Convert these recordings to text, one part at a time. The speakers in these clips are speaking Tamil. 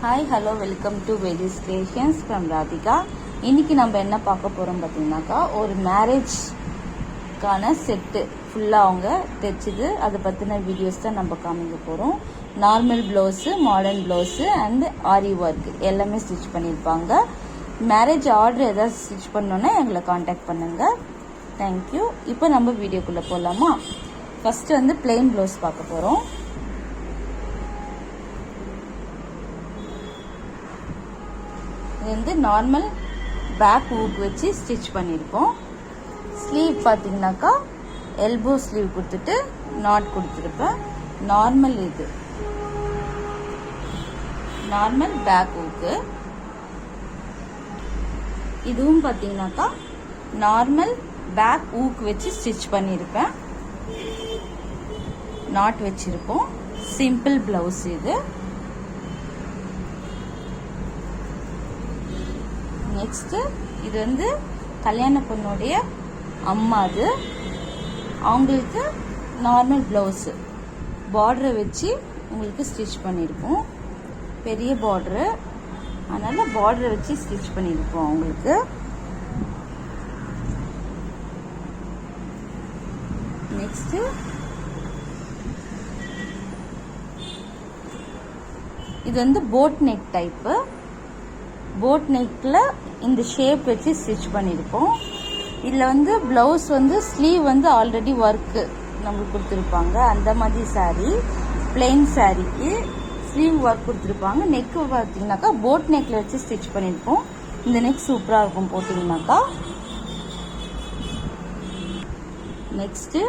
Hi hello welcome to வெலிஸ் creations from Radhika. இன்றைக்கி நம்ம என்ன பார்க்க போகிறோம் பார்த்தீங்கன்னாக்கா, ஒரு மேரேஜ்க்கான செட்டு ஃபுல்லாக அவங்க தைச்சிது அதை பற்றின வீடியோஸ் தான் நம்ம காமிக்க போகிறோம். Normal blouse, modern blouse and aari work எல்லாமே ஸ்டிச் பண்ணியிருப்பாங்க. மேரேஜ் ஆர்டர் எதாவது ஸ்டிச் பண்ணோன்னா எங்களை காண்டாக்ட் பண்ணுங்கள். தேங்க்யூ. இப்போ நம்ம வீடியோக்குள்ளே போகலாமா? ஃபஸ்ட்டு வந்து பிளெயின் ப்ளவுஸ் பார்க்க போகிறோம். இது வந்து நார்மல் பேக் ஊக் வச்சு ஸ்டிச் பண்ணியிருக்கோம். ஸ்லீவ் பார்த்தீங்கன்னாக்கா எல்போ ஸ்லீவ் கொடுத்துட்டு நாட் கொடுத்துருப்பேன். நார்மல் இது நார்மல் பேக் ஊக்கு. இதுவும் பார்த்தீங்கன்னாக்கா நார்மல் பேக் ஊக் வச்சு ஸ்டிச் பண்ணியிருப்பேன். நாட் வச்சிருப்போம். சிம்பிள் பிளவுஸ் இது. நெக்ஸ்ட் இது வந்து கல்யாண பொண்ணுடைய அம்மா. அது அவங்களுக்கு நார்மல் ப்ளவுஸு பார்டரை வச்சு உங்களுக்கு ஸ்டிச் பண்ணியிருப்போம். பெரிய பார்டரு, அதனால் பார்டரை வச்சு ஸ்டிச் பண்ணியிருப்போம் அவங்களுக்கு. நெக்ஸ்ட்டு இது வந்து போட் நெக் டைப்பு. போட் நெக்கில் இந்த ஷேப் வச்சு ஸ்டிச் பண்ணியிருப்போம். இதில் வந்து ப்ளவுஸ் வந்து ஸ்லீவ் வந்து ஆல்ரெடி ஒர்க்கு நம்மளுக்கு கொடுத்துருப்பாங்க. அந்த மாதிரி சாரீ, பிளெயின் சாரீக்கு ஸ்லீவ் ஒர்க் கொடுத்துருப்பாங்க. நெக்கு பார்த்தீங்கன்னாக்கா போட் நெக்கில் வச்சு ஸ்டிச் பண்ணியிருப்போம். இந்த நெக் சூப்பராக இருக்கும் போட்டிங்கனாக்கா. நெக்ஸ்ட்டு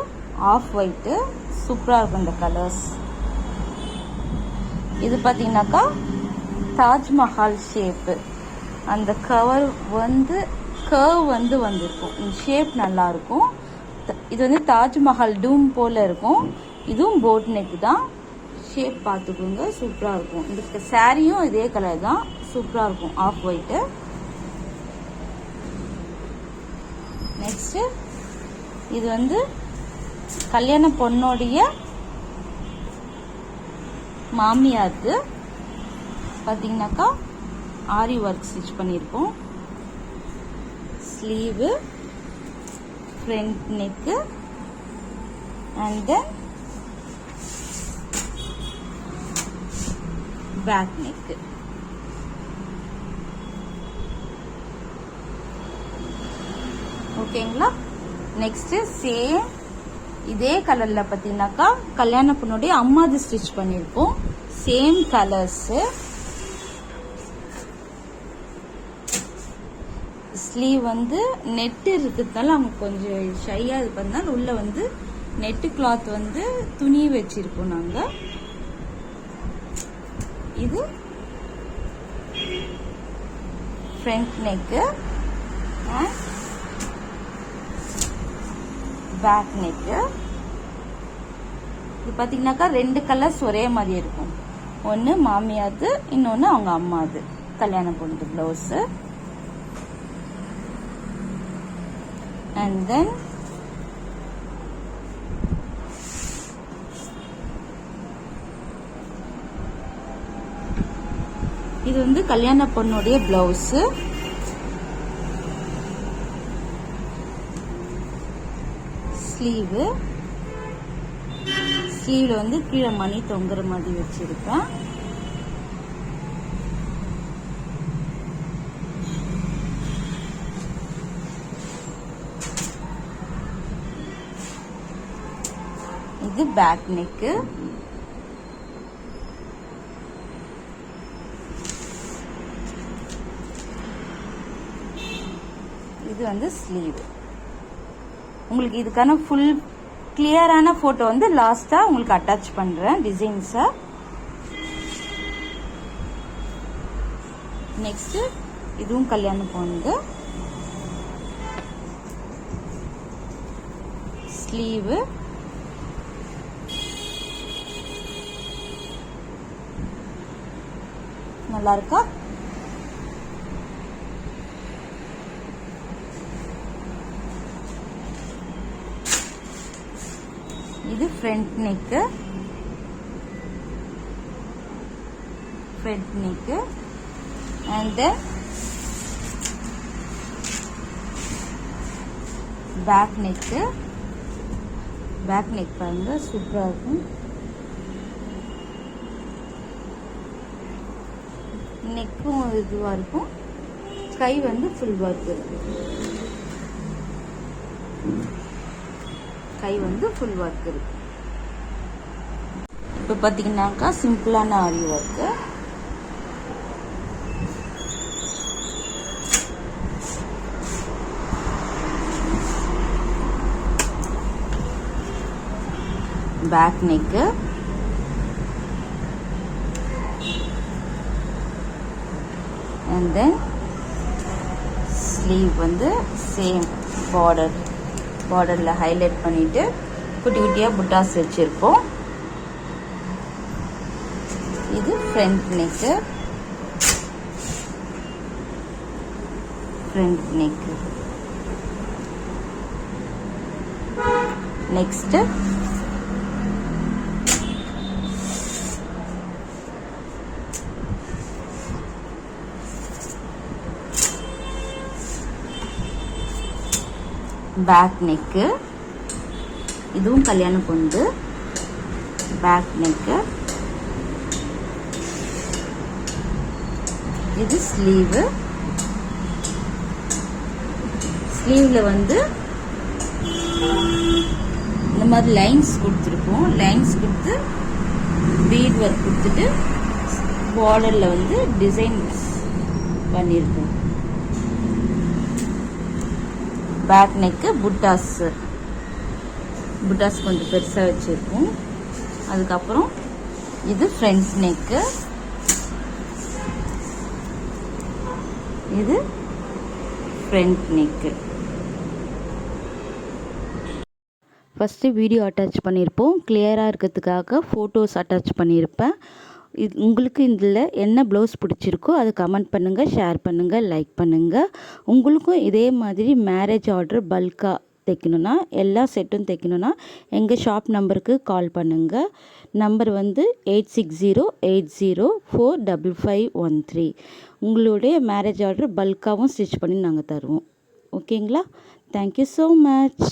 ஆஃப் ஒயிட்டு சூப்பராக இருக்கும் இந்த கலர்ஸ். இது பார்த்தீங்கன்னாக்கா தாஜ்மஹால் ஷேப்பு. அந்த கர்வ் வந்து வந்திருக்கும். இந்த ஷேப் நல்லா இருக்கும். இது வந்து தாஜ்மஹால் டூம் போல இருக்கும். இதுவும் போட் நெக் தான். ஷேப் பார்த்துக்கோங்க, சூப்பராக இருக்கும். இந்த சாரியும் இதே கலர் தான், சூப்பராக இருக்கும். Of white. நெக்ஸ்ட்டு இது வந்து கல்யாண பொண்ணோடைய மாமியாருக்கு பார்த்தீங்கன்னாக்கா ஆரி ஒர்க் ஸ்டிச் பண்ணியிருப்போம். Sleeve, front neck and then back neck. ஓகேங்களா? நெக்ஸ்ட் சேம் இதே கலர்ல பார்த்தீங்கன்னாக்கா கல்யாண பொண்ணுடைய அம்மாது ஸ்டிச் பண்ணியிருப்போம். Same colours. ஸ்லீவ் வந்து நெட்டு இருக்கிறதுனால அவங்க கொஞ்சம் ஷையாக இது பண்ணால் உள்ள வந்து நெட்டு கிளாத் வந்து துணி வச்சிருப்போம் நாங்கள். இது front neck and back neck. இது பார்த்தீங்கன்னாக்கா ரெண்டு கலர்ஸ் ஒரே மாதிரி இருக்கும். ஒன்று மாமியாது, இன்னொன்று அவங்க அம்மாது. கல்யாண பொண்ணு ப்ளவுஸு. And then இது வந்து கல்யாண பொண்ணுடைய பிளவுஸ். ஸ்லீவ், ஸ்லீவ்ல வந்து கீழே மணி தொங்குற மாதிரி வச்சிருப்பேன். இது பேக் நெக்கு. இது வந்து ஸ்லீவ். உங்களுக்கு இதுக்கான ஃபுல் கிளியரான போட்டோ வந்து லாஸ்டா உங்களுக்கு அட்டாச் பண்றேன் டிசைன்ஸை. நெக்ஸ்ட் இதுவும் கல்யாணம் பொண்ணு. ஸ்லீவ், நல்லா இருக்கா? இது front neck. Front neck. And then back neck. Back neck பாருங்க சூப்பராக இருக்கும். நெக்கும் இதுவாக இருக்கும். கை வந்து ஃபுல் ஒர்க்கு. கை வந்து ஃபுல் ஒர்க் இருக்கு. இப்போ பார்த்தீங்கன்னாக்கா சிம்பிளான aari work. Back neck. And then sleeve வந்து சேம் பார்டரில் ஹைலைட் பண்ணிட்டு குட்டி குட்டியாக புட்டாஸ் வச்சுருப்போம். இது front neck. Front neck. Next back neck. இதுவும் கல்யாண பொண்ணு. Back neck. இது ஸ்லீவு. ஸ்லீவ்ல வந்து இந்த மாதிரி லைன்ஸ் கொடுத்துருப்போம். லைன்ஸ் கொடுத்து பீட் ஒர்க் கொடுத்துட்டு பார்டர்ல வந்து டிசைன்ஸ் பண்ணியிருக்கோம். Back neck. புட்டாஸ் கொஞ்சம் பெருசாக வச்சுருக்கோம். அதுக்கப்புறம் இது ஃப்ரண்ட் நெக்கு. இது front neck. First video attach பண்ணியிருப்போம். கிளியராக இருக்கிறதுக்காக ஃபோட்டோஸ் அட்டாச் பண்ணியிருப்பேன். உங்களுக்கு இதில் என்ன ப்ளவுஸ் பிடிச்சிருக்கோ அதை கமெண்ட் பண்ணுங்கள், ஷேர் பண்ணுங்கள், லைக் பண்ணுங்கள். உங்களுக்கும் இதே மாதிரி மேரேஜ் ஆர்டர் பல்காக தைக்கணுன்னா, எல்லா செட்டும் தைக்கணுன்னா எங்கள் ஷாப் நம்பருக்கு கால் பண்ணுங்கள். நம்பர் வந்து 8608045513. உங்களுடைய மேரேஜ் ஆர்டர் பல்காகவும் ஸ்டிச் பண்ணி நாங்கள் தருவோம். ஓகேங்களா? Thank you so much.